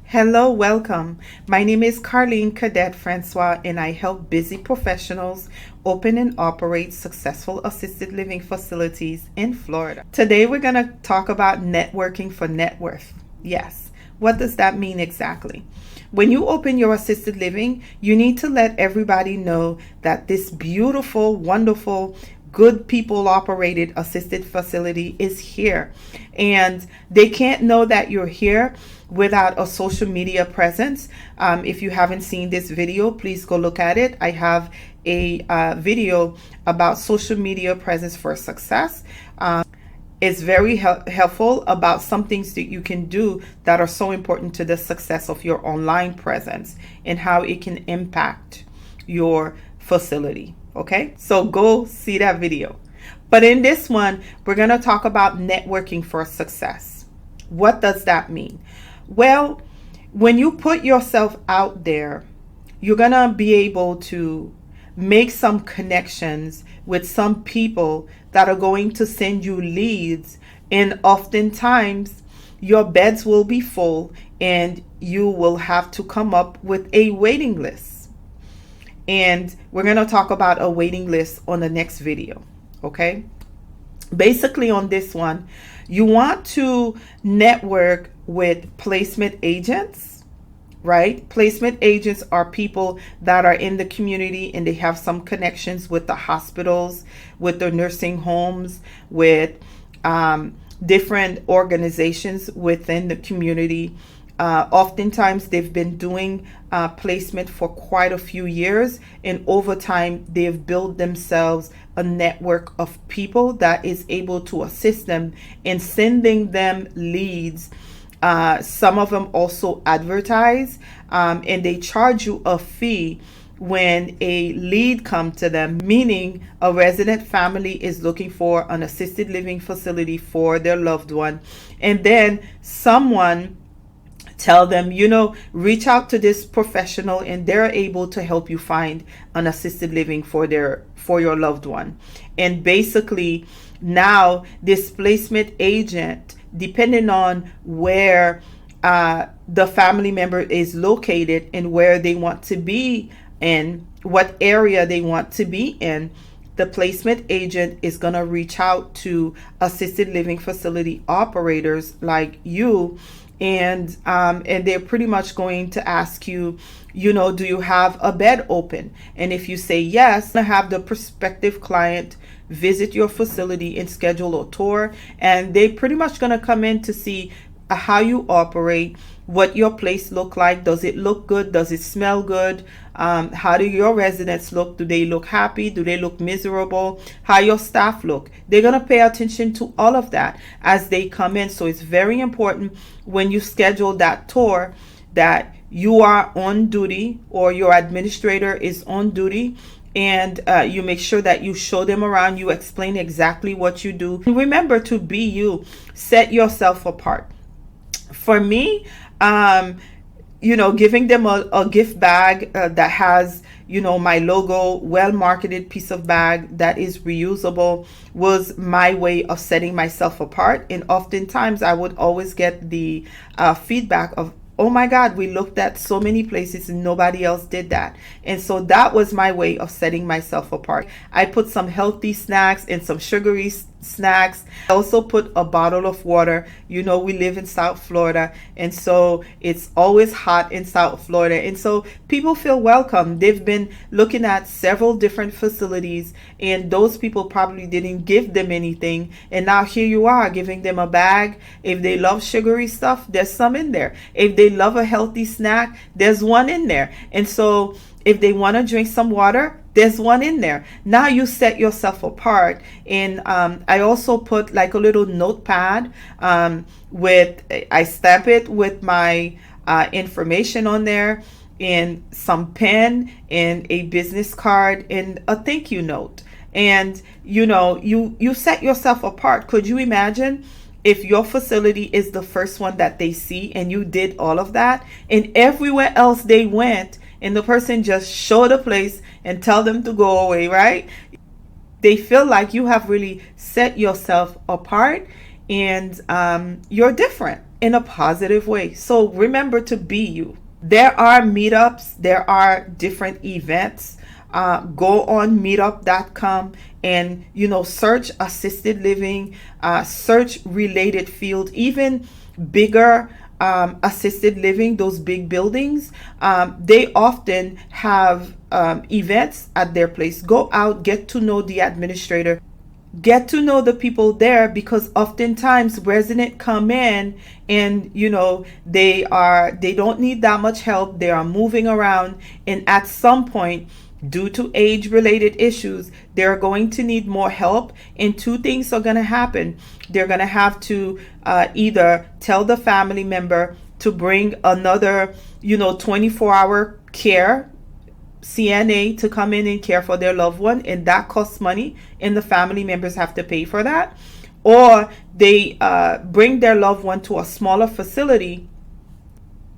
Hello, welcome. My name is Carlene Cadet Francois, and I help busy professionals open and operate successful assisted living facilities in Florida. Today, we're going to talk about networking for net worth. Yes, what does that mean exactly? When you open your assisted living, you need to let everybody know that this beautiful, wonderful, good people operated assisted facility is here. And they can't know that you're here without a social media presence. If you haven't seen this video, please go look at it. I have a video about social media presence for success. It's very helpful about some things that you can do that are so important to the success of your online presence and how it can impact your facility. Okay, so go see that video. But in this one, we're going to talk about networking for success. What does that mean? Well, when you put yourself out there, you're going to be able to make some connections with some people that are going to send you leads. And oftentimes, your beds will be full and you will have to come up with a waiting list. And we're going to talk about a waiting list on the next video. Okay. Basically on this one, you want to network with placement agents, right? Placement agents are people that are in the community and they have some connections with the hospitals, with the nursing homes, with different organizations within the community. Oftentimes they've been doing placement for quite a few years, and over time they've built themselves a network of people that is able to assist them in sending them leads. Some of them also advertise, and they charge you a fee when a lead comes to them, meaning a resident family is looking for an assisted living facility for their loved one, and then someone tell them, reach out to this professional and they're able to help you find an assisted living for your loved one. And basically now this placement agent, depending on where the family member is located and where they want to be in, what area they want to be in, the placement agent is going to reach out to assisted living facility operators like you, and they're pretty much going to ask you, do you have a bed open? And if you say yes, have the prospective client visit your facility and schedule a tour, and they pretty much going to come in to see how you operate, what your place look like. Does it look good? Does it smell good? How do your residents look? Do they look happy? Do they look miserable? How your staff look? They're going to pay attention to all of that as they come in. So it's very important when you schedule that tour that you are on duty or your administrator is on duty, and you make sure that you show them around, you explain exactly what you do. And remember to be you. Set yourself apart. For me, giving them a gift bag that has, my logo, well-marketed piece of bag that is reusable was my way of setting myself apart. And oftentimes I would always get the feedback of, oh my God, we looked at so many places and nobody else did that. And so that was my way of setting myself apart. I put some healthy snacks and some sugary snacks. I also put a bottle of water. We live in South Florida, and so it's always hot in South Florida. And so people feel welcome. They've been looking at several different facilities, and those people probably didn't give them anything. And now here you are giving them a bag. If they love sugary stuff, there's some in there. If they love a healthy snack, there's one in there. And so if they want to drink some water, there's one in there. Now you set yourself apart. And I also put like a little notepad I stamp it with my information on there, and some pen and a business card and a thank you note. And you set yourself apart. Could you imagine if your facility is the first one that they see and you did all of that, and everywhere else they went and the person just showed a place and tell them to go away, right? They feel like you have really set yourself apart and you're different. in a positive way. So remember to be you. There are meetups, there are different events. Go on meetup.com and search assisted living, search related field, even bigger assisted living, those big buildings. They often have events at their place. Go out, get to know the administrator, get to know the people there, because oftentimes residents come in and they don't need that much help. They are moving around, and at some point, due to age related issues, they're going to need more help, and two things are going to happen. They're going to have to either tell the family member to bring another 24-hour care CNA to come in and care for their loved one, and that costs money, and the family members have to pay for that. Or they bring their loved one to a smaller facility.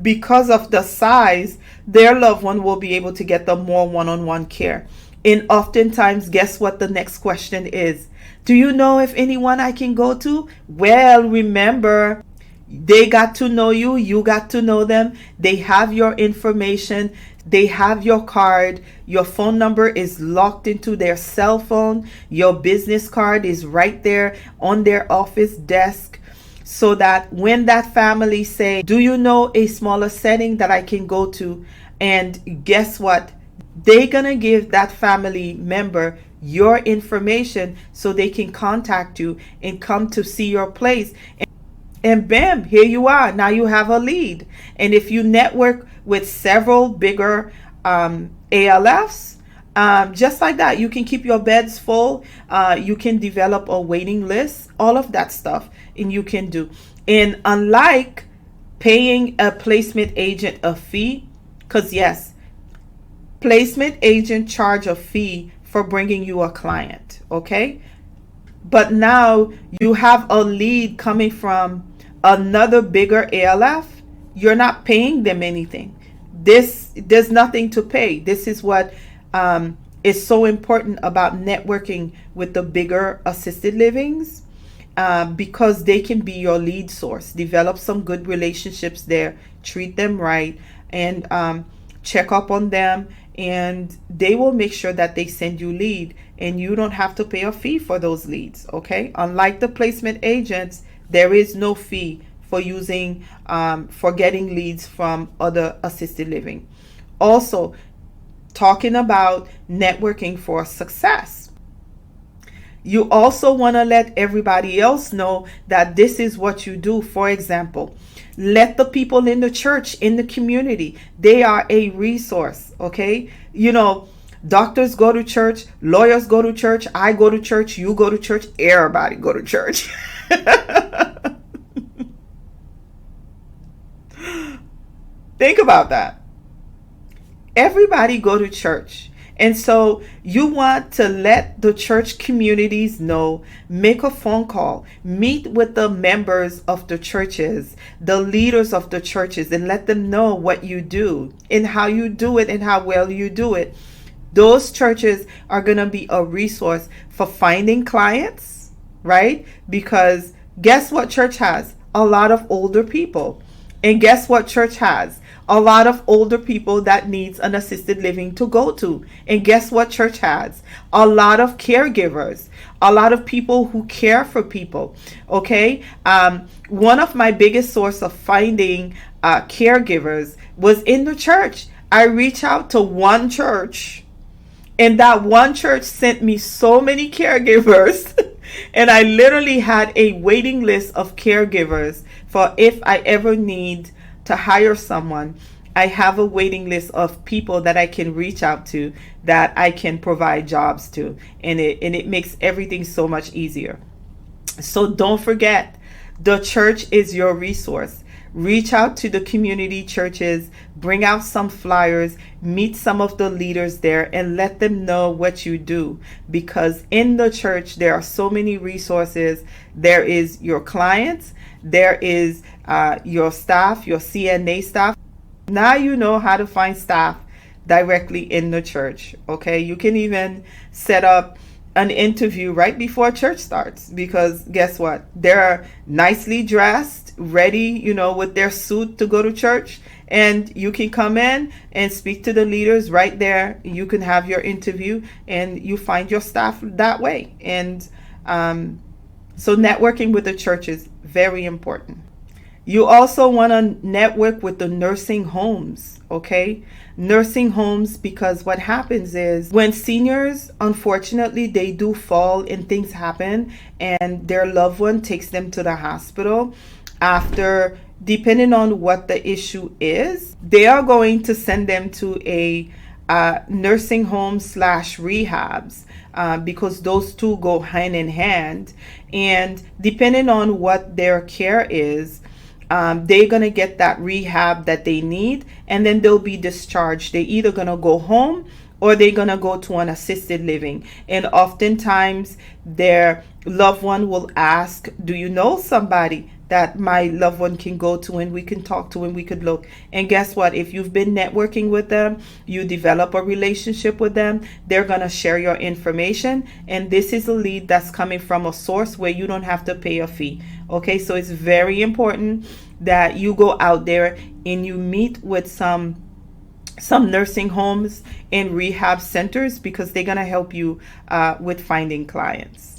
Because of the size, their loved one will be able to get the more one-on-one care. And oftentimes, guess what the next question is? Do you know if anyone I can go to? Well, remember, they got to know you, you got to know them. They have your information, they have your card, your phone number is locked into their cell phone, your business card is right there on their office desk, so that when that family say, do you know a smaller setting that I can go to? And guess what? They're gonna give that family member your information so they can contact you and come to see your place. And bam, here you are. Now you have a lead. And if you network with several bigger ALFs, just like that, you can keep your beds full. You can develop a waiting list, all of that stuff, and you can do. And unlike paying a placement agent a fee, because yes, placement agent charge a fee for bringing you a client, okay? But now you have a lead coming from another bigger ALF. You're not paying them anything. There's nothing to pay. This is what is so important about networking with the bigger assisted livings, because they can be your lead source. Develop some good relationships there, treat them right, and check up on them, and they will make sure that they send you lead, and you don't have to pay a fee for those leads, okay? Unlike the placement agents, there is no fee for using for getting leads from other assisted living. Also, talking about networking for success, you also want to let everybody else know that this is what you do. For example, let the people in the church, in the community, they are a resource, okay? Doctors go to church, lawyers go to church, I go to church, you go to church, everybody go to church. Think about that. Everybody go to church. And so you want to let the church communities know, make a phone call, meet with the members of the churches, the leaders of the churches, and let them know what you do and how you do it and how well you do it. Those churches are going to be a resource for finding clients, right? Because guess what church has? A lot of older people. And guess what church has? A lot of older people that needs an assisted living to go to. And guess what church has? A lot of caregivers, a lot of people who care for people. Okay. One of my biggest source of finding caregivers was in the church. I reached out to one church, and that one church sent me so many caregivers. And I literally had a waiting list of caregivers for if I ever need to hire someone. I have a waiting list of people that I can reach out to, that I can provide jobs to, and it makes everything so much easier. So don't forget, the church is your resource. Reach out to the community churches, bring out some flyers, meet some of the leaders there, and let them know what you do. Because in the church, there are so many resources. There is your clients, there is your staff, your CNA staff. Now you know how to find staff directly in the church. Okay, you can even set up an interview right before church starts, because guess what? They're nicely dressed, ready, with their suit to go to church. And you can come in and speak to the leaders right there. You can have your interview and you find your staff that way. And so networking with the church is very important. You also want to network with the nursing homes, okay? Nursing homes, because what happens is when seniors, unfortunately, they do fall and things happen and their loved one takes them to the hospital after, depending on what the issue is, they are going to send them to a nursing home / rehabs, because those two go hand in hand. And depending on what their care is, they're going to get that rehab that they need, and then they'll be discharged. They're either going to go home or they're going to go to an assisted living. And oftentimes their loved one will ask, do you know somebody that my loved one can go to and we can talk to and we could look? And guess what? If you've been networking with them, you develop a relationship with them, they're going to share your information. And this is a lead that's coming from a source where you don't have to pay a fee. Okay, so it's very important that you go out there and you meet with some nursing homes and rehab centers, because they're going to help you with finding clients.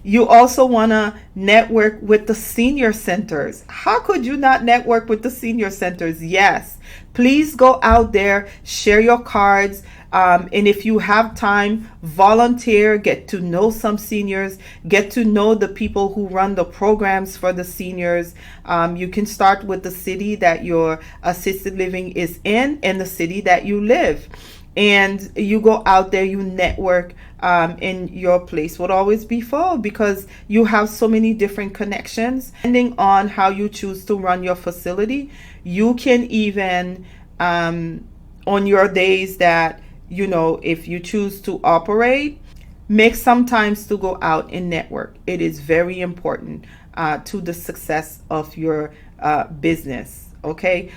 You also want to network with the senior centers. How could you not network with the senior centers? Yes, please go out there, share your cards. And if you have time, volunteer, get to know some seniors, get to know the people who run the programs for the seniors. You can start with the city that your assisted living is in and the city that you live. And you go out there, you network, and your place would always be full because you have so many different connections. Depending on how you choose to run your facility, you can even, on your days that, if you choose to operate, make some times to go out and network. It is very important to the success of your business, okay?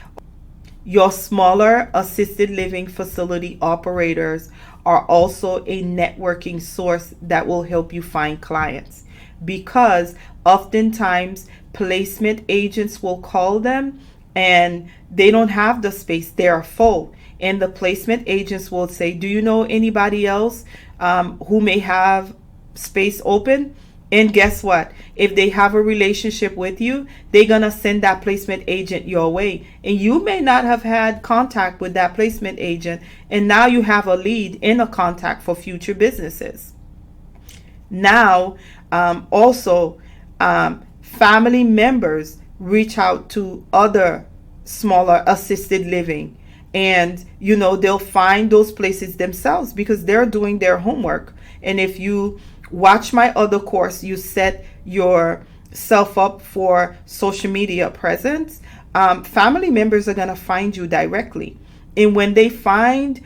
Your smaller assisted living facility operators are also a networking source that will help you find clients, because oftentimes placement agents will call them and they don't have the space, they are full. And the placement agents will say, do you know anybody else who may have space open? And guess what? If they have a relationship with you, they're going to send that placement agent your way. And you may not have had contact with that placement agent. And now you have a lead and a contact for future businesses. Now, also, family members reach out to other smaller assisted living. And, they'll find those places themselves because they're doing their homework. And if you watch my other course, you set yourself up for social media presence, family members are going to find you directly. And when they find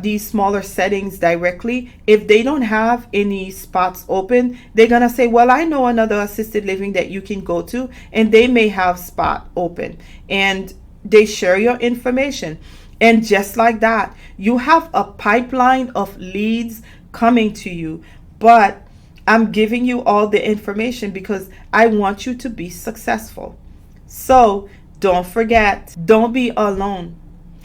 these smaller settings directly, if they don't have any spots open, they're going to say, well, I know another assisted living that you can go to, and they may have spot open. And they share your information. And just like that, you have a pipeline of leads coming to you. But I'm giving you all the information because I want you to be successful. So don't forget, don't be alone.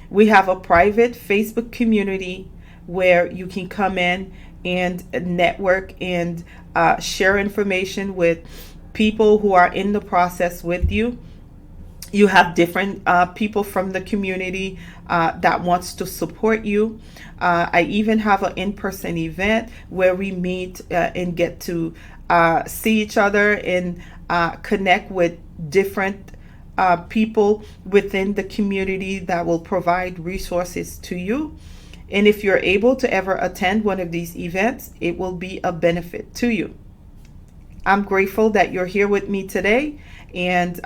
We have a private Facebook community where you can come in and network and share information with people who are in the process with you. You have different people from the community that wants to support you. I even have an in-person event where we meet and get to see each other and connect with different people within the community that will provide resources to you. And if you're able to ever attend one of these events, it will be a benefit to you. I'm grateful that you're here with me today. And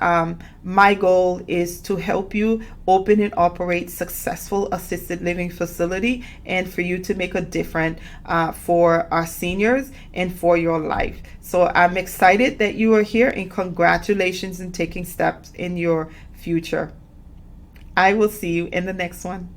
my goal is to help you open and operate successful assisted living facility, and for you to make a difference for our seniors and for your life. So I'm excited that you are here, and congratulations in taking steps in your future. I will see you in the next one.